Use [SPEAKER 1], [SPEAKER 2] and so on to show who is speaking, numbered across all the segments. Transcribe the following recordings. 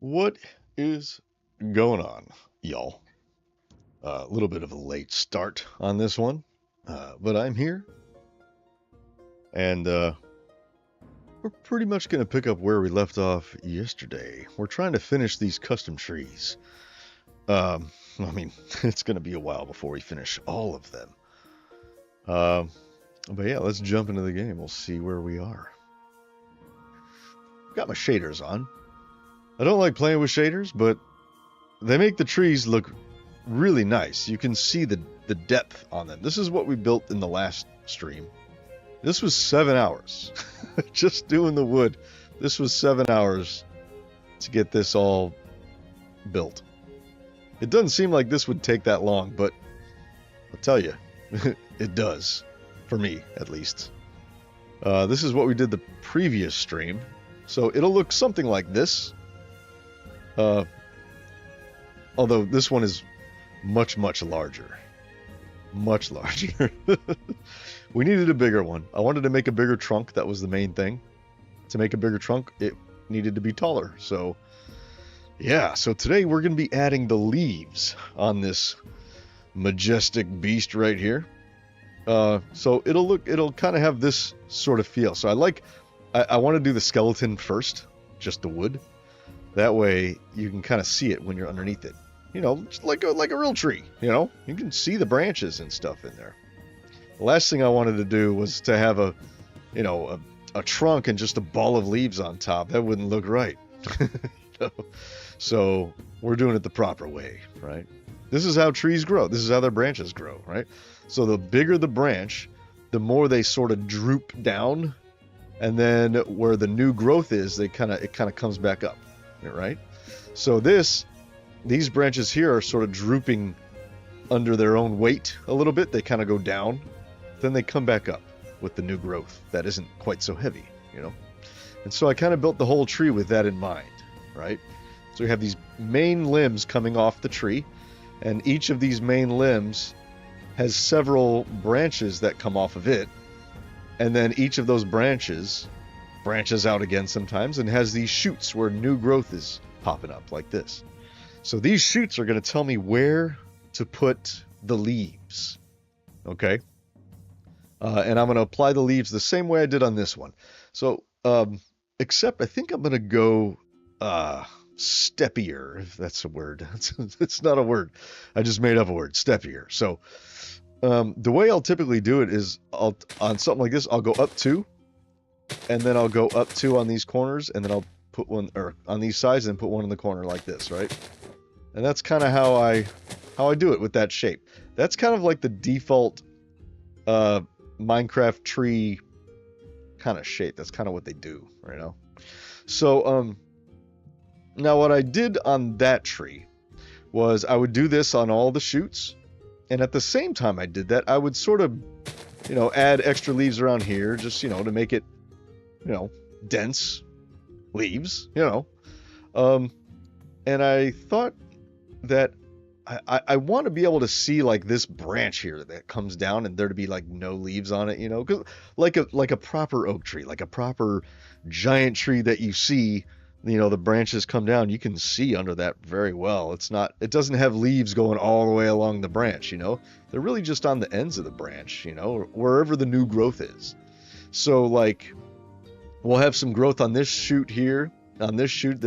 [SPEAKER 1] What is going on, y'all? A little bit of a late start on this one, but I'm here, and we're pretty much going to pick up where we left off yesterday. We're trying to finish these custom trees. I mean, it's going to be a while before we finish all of them. But yeah, let's jump into the game. We'll see where we are. Got my shaders on. I don't like playing with shaders, but they make the trees look really nice. You can see the depth on them. This is what we built in the last stream. This was 7 hours. Just doing the wood. This was 7 hours to get this all built. It doesn't seem like this would take that long, but I'll tell you, it does. For me, at least. This is what we did the previous stream. So it'll look something like this. Although this one is much, much larger. Much larger. We needed a bigger one. I wanted to make a bigger trunk. That was the main thing. To make a bigger trunk, it needed to be taller. So, yeah. So today we're going to be adding the leaves on this majestic beast right here. So it'll kind of have this sort of feel. So I want to do the skeleton first, just the wood. That way you can kind of see it when you're underneath it. You know, just like a real tree, you know? You can see the branches and stuff in there. The last thing I wanted to do was to have a trunk and just a ball of leaves on top. That wouldn't look right. You know? So we're doing it the proper way, right? This is how trees grow. This is how their branches grow, right? So the bigger the branch, the more they sort of droop down, and then where the new growth is, it kind of comes back up, right? So these branches here are sort of drooping under their own weight a little bit. They kind of go down, then they come back up with the new growth that isn't quite so heavy, you know? And so I kind of built the whole tree with that in mind, right? So we have these main limbs coming off the tree, and each of these main limbs has several branches that come off of it, and then each of those branches branches out again sometimes and has these shoots where new growth is popping up like this. So these shoots are going to tell me where to put the leaves, okay? And I'm going to apply the leaves the same way I did on this one. So, except I think I'm going to go steppier, if that's a word. It's not a word. I just made up a word, steppier. So the way I'll typically do it is on something like this, I'll go up 2, and then I'll go up 2 on these corners, and then I'll put one or on these sides and put one in the corner like this, right? And that's kind of how I do it with that shape. That's kind of like the default Minecraft tree kind of shape. That's kind of what they do, you know? So now what I did on that tree was I would do this on all the shoots, and at the same time I did that, I would sort of, you know, add extra leaves around here, just, you know, to make it, you know, dense leaves, you know. And I thought that I want to be able to see like this branch here that comes down and there to be like no leaves on it, you know, 'cause like a proper oak tree, like a proper giant tree that you see, you know, the branches come down, you can see under that very well. It doesn't have leaves going all the way along the branch, you know. They're really just on the ends of the branch, you know, wherever the new growth is. So like we'll have some growth on this shoot here, on this shoot,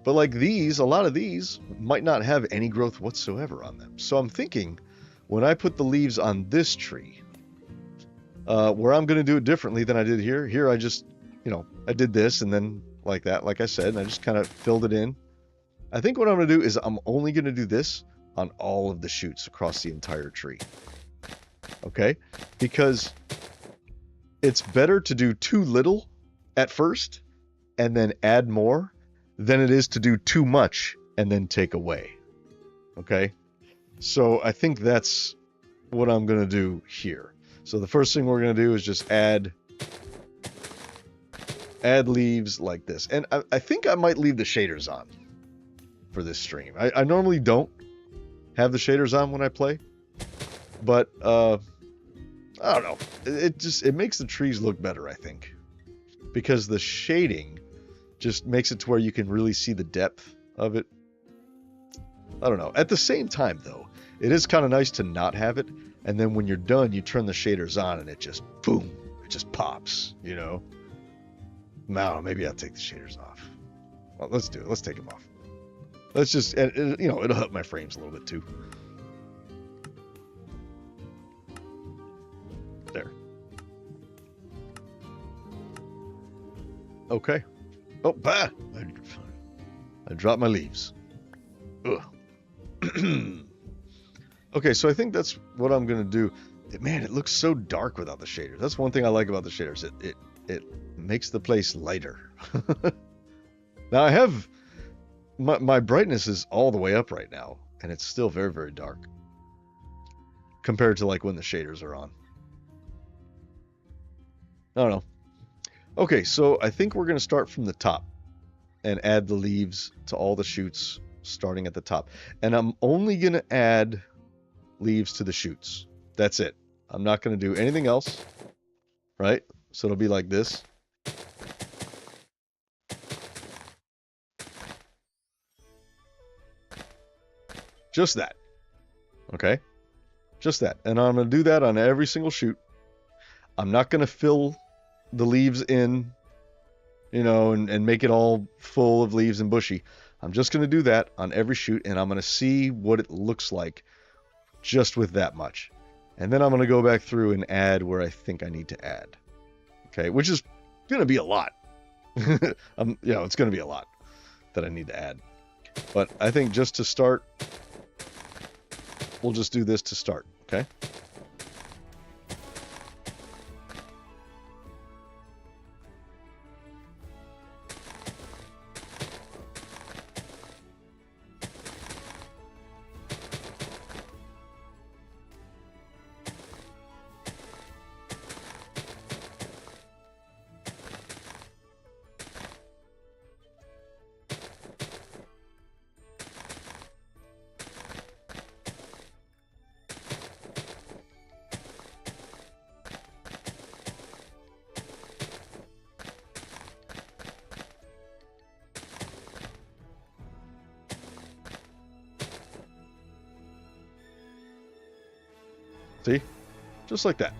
[SPEAKER 1] but like a lot of these might not have any growth whatsoever on them. So I'm thinking when I put the leaves on this tree, where I'm going to do it differently than I did here I just, you know, I did this and then like that, like I said, and I just kind of filled it in. I think what I'm going to do is I'm only going to do this on all of the shoots across the entire tree. Okay? Because it's better to do too little at first and then add more than it is to do too much and then take away. Okay? So I think that's what I'm going to do here. So the first thing we're going to do is just add leaves like this. And I think I might leave the shaders on for this stream. I normally don't have the shaders on when I play, but I don't know. It makes the trees look better, I think, because the shading just makes it to where you can really see the depth of it. I don't know. At the same time, though, it is kind of nice to not have it, and then when you're done, you turn the shaders on, and it just, boom, it just pops, you know? No, maybe I'll take the shaders off. Well, let's do it. Let's take them off. Let's just, you know, it'll help my frames a little bit, too. There. Okay. Oh, bah! I dropped my leaves. Ugh. Okay, so I think that's what I'm gonna do. Man, it looks so dark without the shaders. That's one thing I like about the shaders. It makes the place lighter. Now I have my brightness is all the way up right now, and it's still very, very dark compared to like when the shaders are on. I don't know. Okay, so I think we're gonna start from the top and add the leaves to all the shoots starting at the top. And I'm only going to add leaves to the shoots. That's it. I'm not going to do anything else, right? So it'll be like this. Just that. Okay? Just that. And I'm going to do that on every single shoot. I'm not going to fill the leaves in, you know, and make it all full of leaves and bushy. I'm just going to do that on every shoot, and I'm going to see what it looks like just with that much. And then I'm going to go back through and add where I think I need to add. Okay, which is going to be a lot. You know, it's going to be a lot that I need to add. But I think just to start, we'll just do this to start, okay? See? Just like that.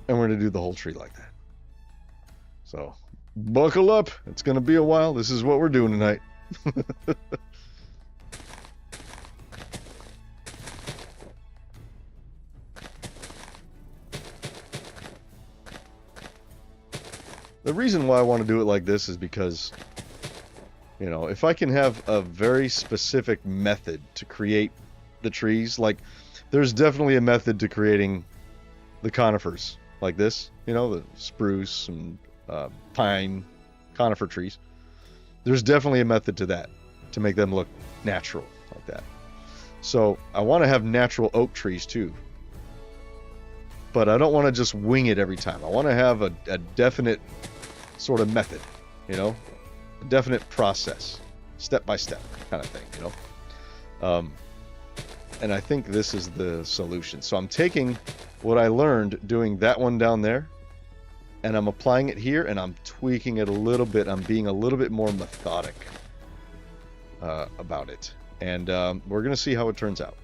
[SPEAKER 1] And we're going to do the whole tree like that. So, buckle up. It's going to be a while. This is what we're doing tonight. The reason why I want to do it like this is because, you know, if I can have a very specific method to create the trees, like there's definitely a method to creating the conifers like this, you know, the spruce and pine conifer trees. There's definitely a method to that, to make them look natural like that. So I want to have natural oak trees too, but I don't want to just wing it every time. I want to have a definite sort of method, you know, a definite process, step by step kind of thing, you know. And I think this is the solution. So I'm taking what I learned doing that one down there, and I'm applying it here, and I'm tweaking it a little bit. I'm being a little bit more methodic about it. And we're going to see how it turns out.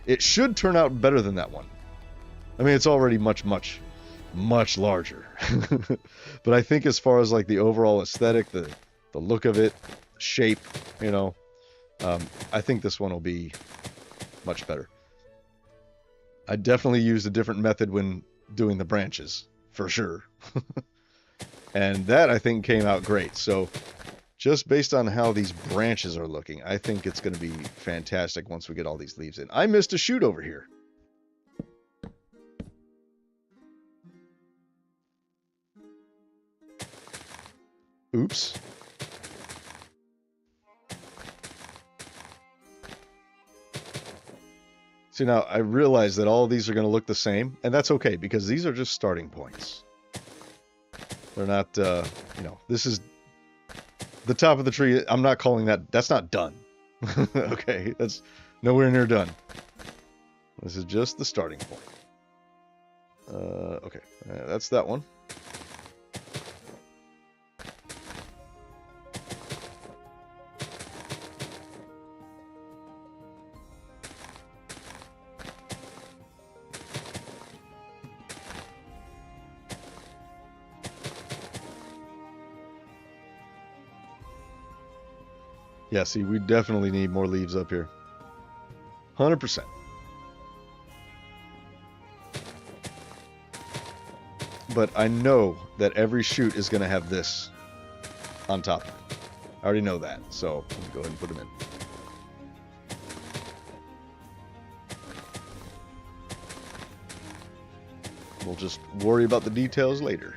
[SPEAKER 1] It should turn out better than that one. I mean, it's already much, much, much larger. But I think as far as like the overall aesthetic, the look of it, shape, you know, I think this one will be much better. I definitely used a different method when doing the branches, for sure. And that, I think, came out great. So just based on how these branches are looking, I think it's going to be fantastic once we get all these leaves in. I missed a shoot over here. Oops. See, now I realize that all of these are going to look the same, and that's okay, because these are just starting points. They're not, you know, this is the top of the tree. I'm not calling that, that's not done. Okay, that's nowhere near done. This is just the starting point. Okay, that's that one. Yeah, see, we definitely need more leaves up here. 100%. But I know that every shoot is going to have this on top. I already know that, so let me go ahead and put them in. We'll just worry about the details later.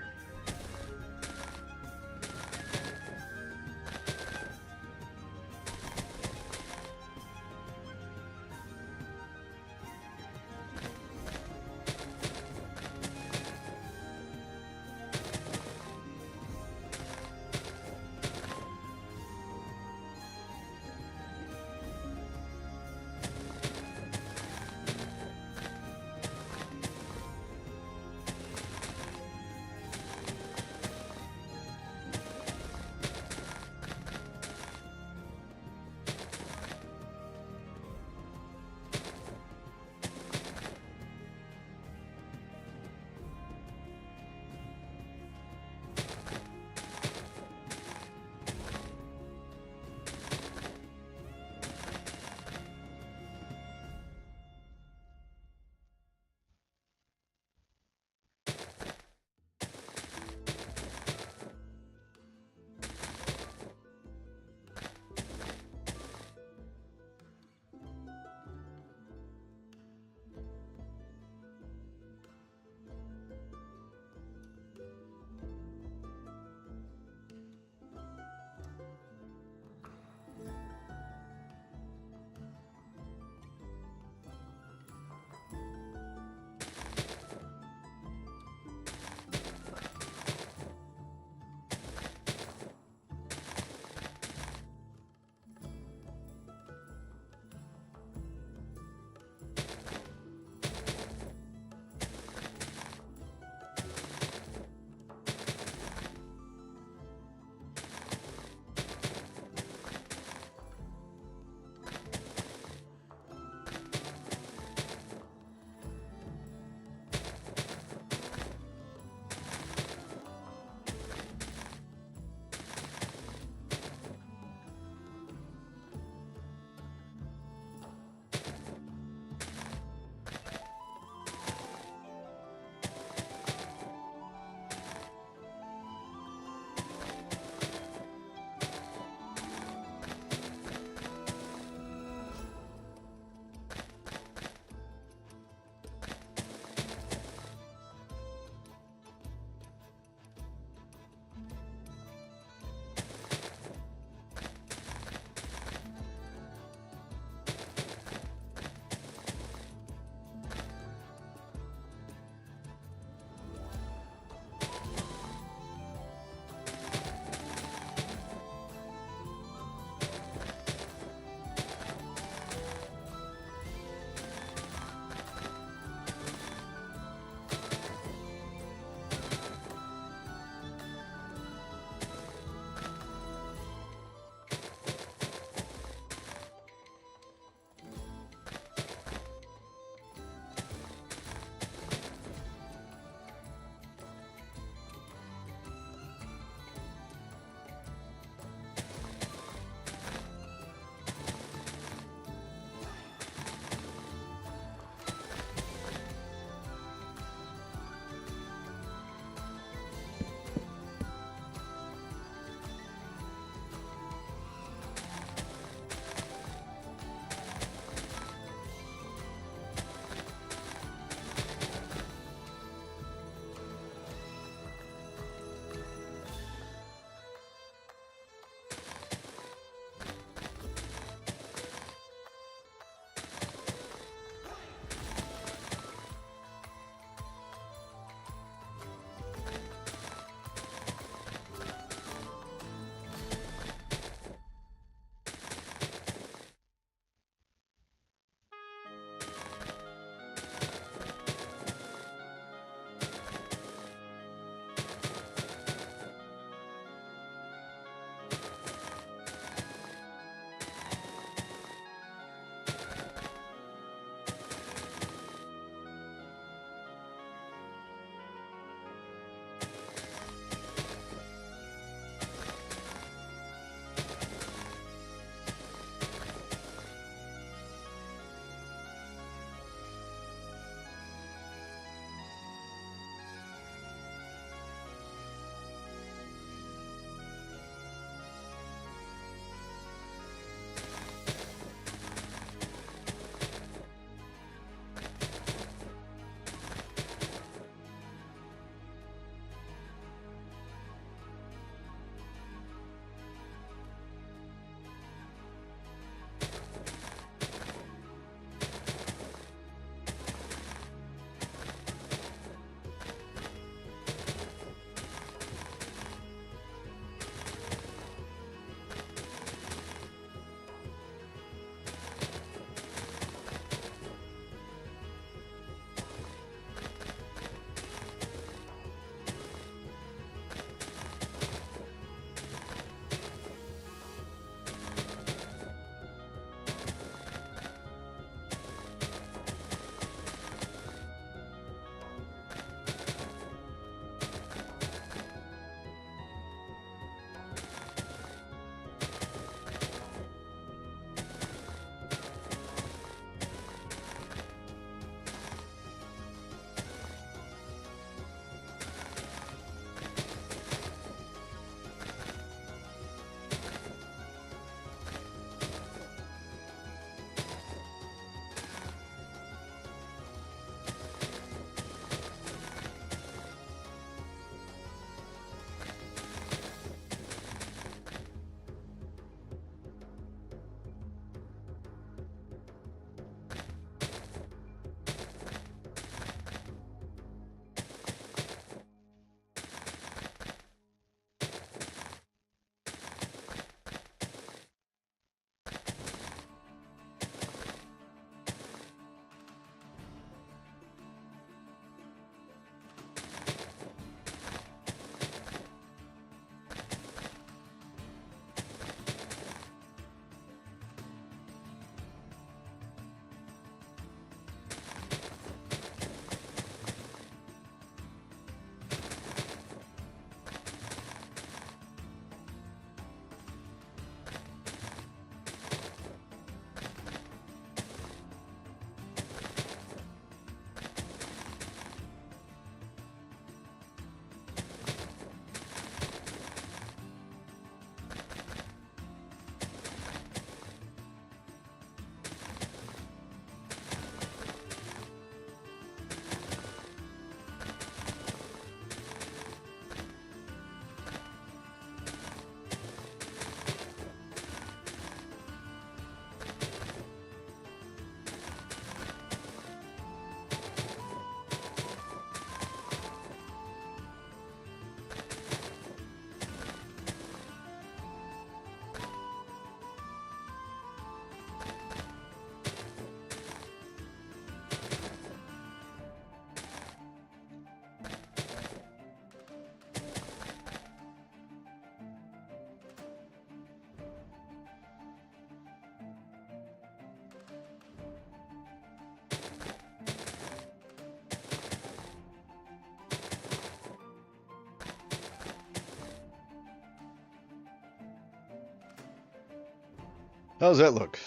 [SPEAKER 1] How's that look?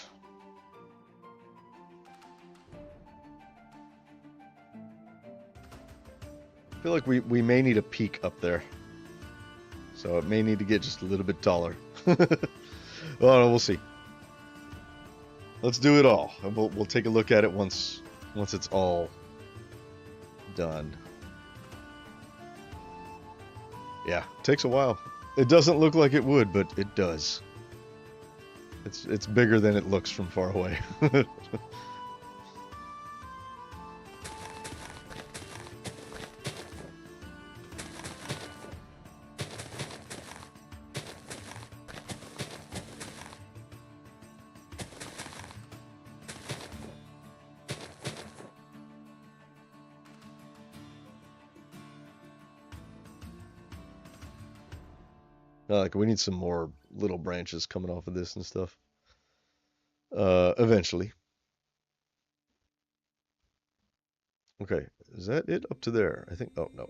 [SPEAKER 1] I feel like we may need a peak up there. So it may need to get just a little bit taller. Well, we'll see. Let's do it all. We'll take a look at it once it's all done. Yeah, takes a while. It doesn't look like it would, but it does. It's bigger than it looks from far away. Like we need some more little branches coming off of this and stuff. Eventually. Okay, is that it up to there? I think. Oh no.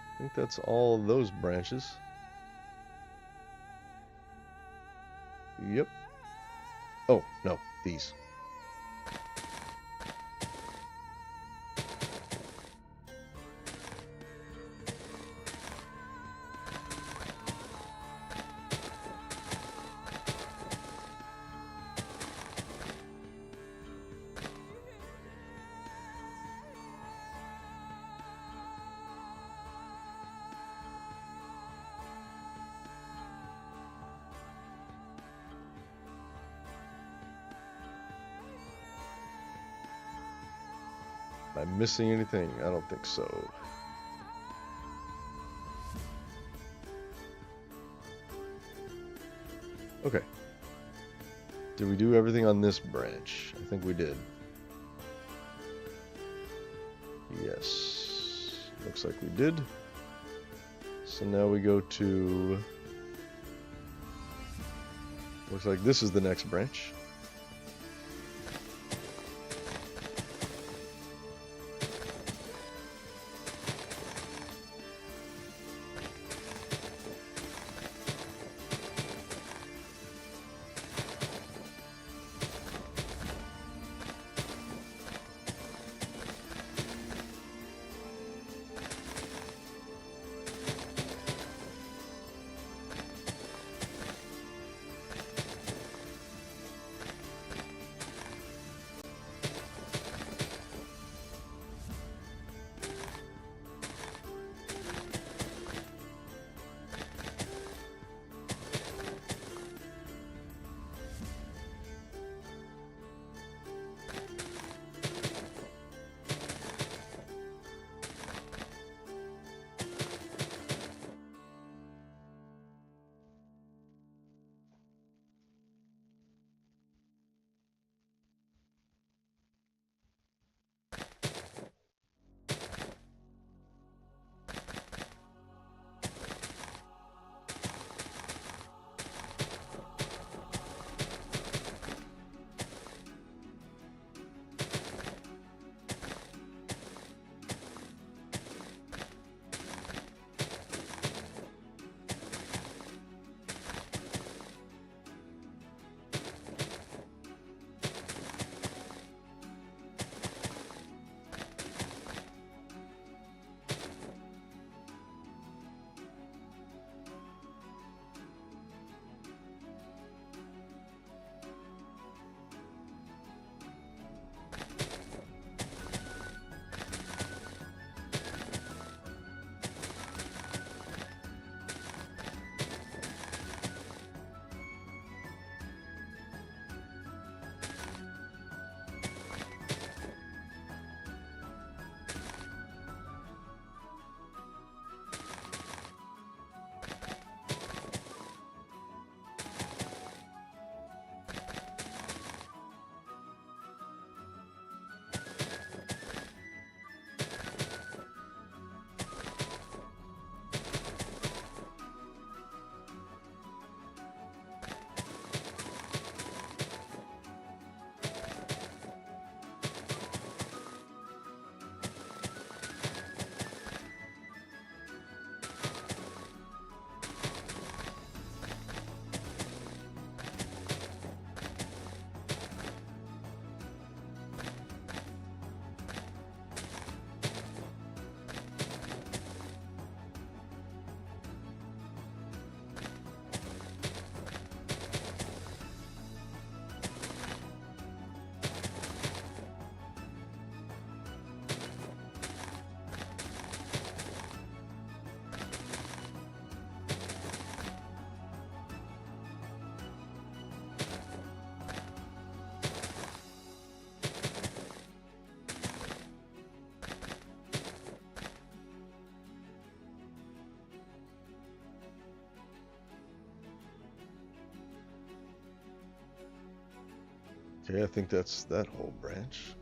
[SPEAKER 1] I think that's all those branches. Yep. Oh, no, these. Am I missing anything? I don't think so. Okay. Did we do everything on this branch? I think we did. Yes. Looks like we did. So now we go to... Looks like this is the next branch. Okay, I think that's that whole branch.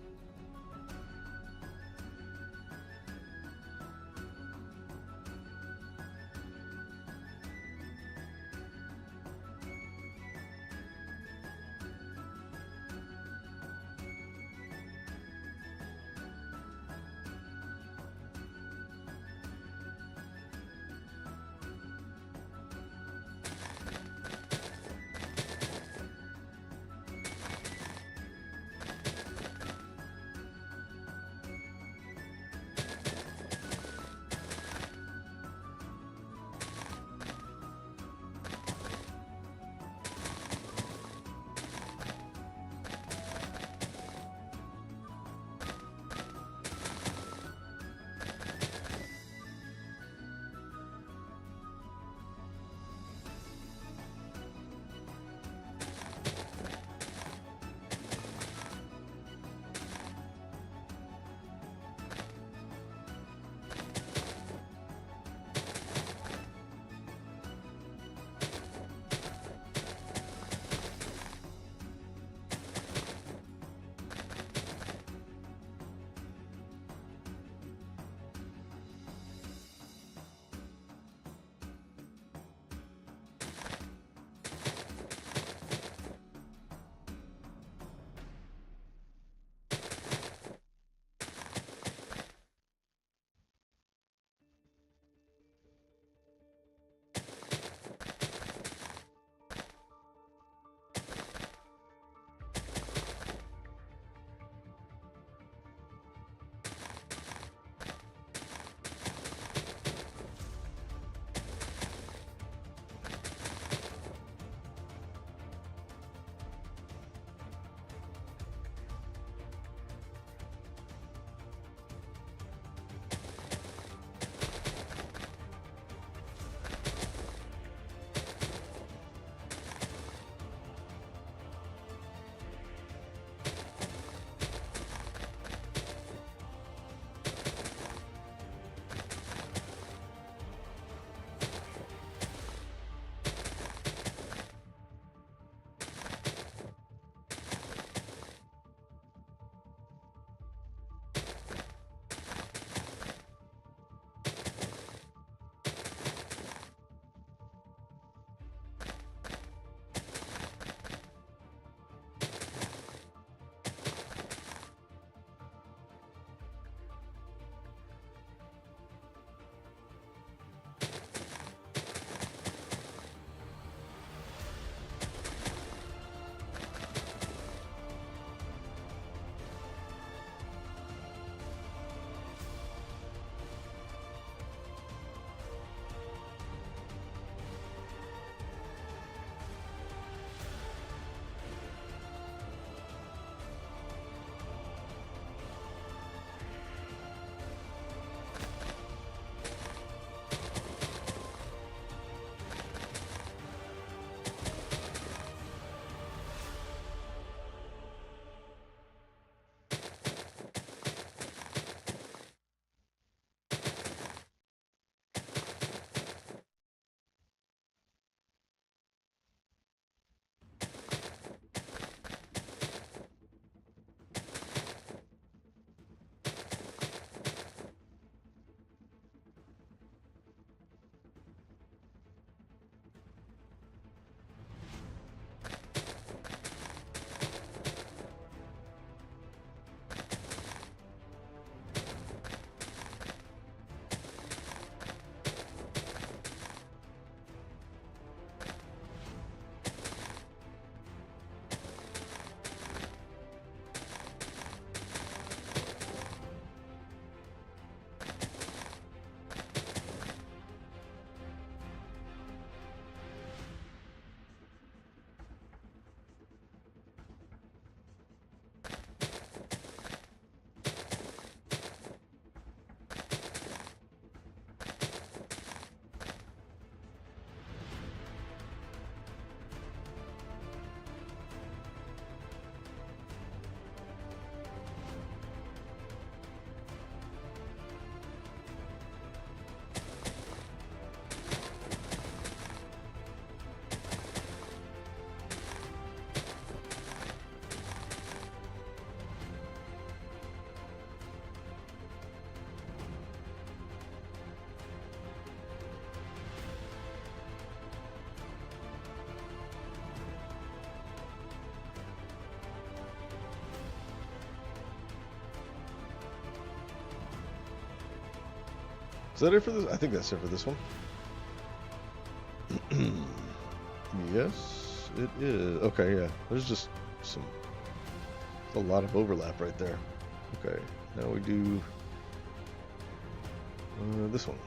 [SPEAKER 1] Is that it for this? I think that's it for this one. Yes, it is. Okay, yeah. There's just a lot of overlap right there. Okay, now we do this one.